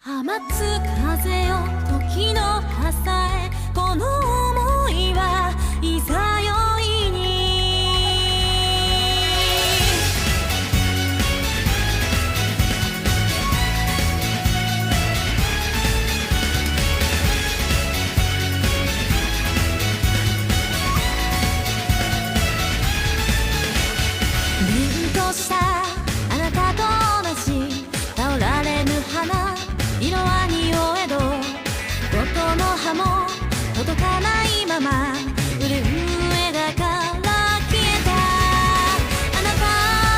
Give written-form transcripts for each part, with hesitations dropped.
放つ風よ時の傘へ、この想いはいざよいに。凛としたあなたと同じ倒られぬ花、色は匂えど音の葉も届かないまま売れる枝から消えた。あなた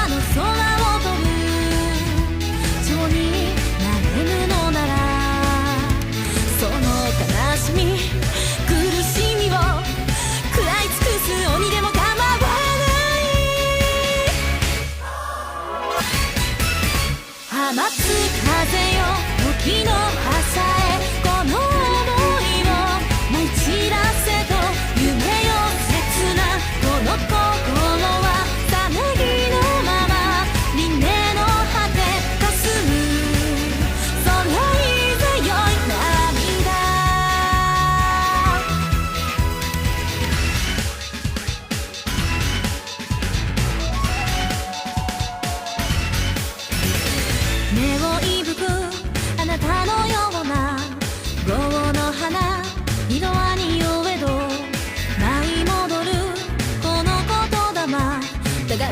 の空を飛ぶ蝶になれぬのなら、その悲しみ苦しみを食らい尽くす鬼でも構わない。放つ風よ時の朝へ、この想いを舞い散らせと夢よ切なこの心はさなぎのまま輪廻の果て霞む、そのいざよい涙。目をいぶくあなたのような午後の花、色は匂えど舞い戻るこの言霊だが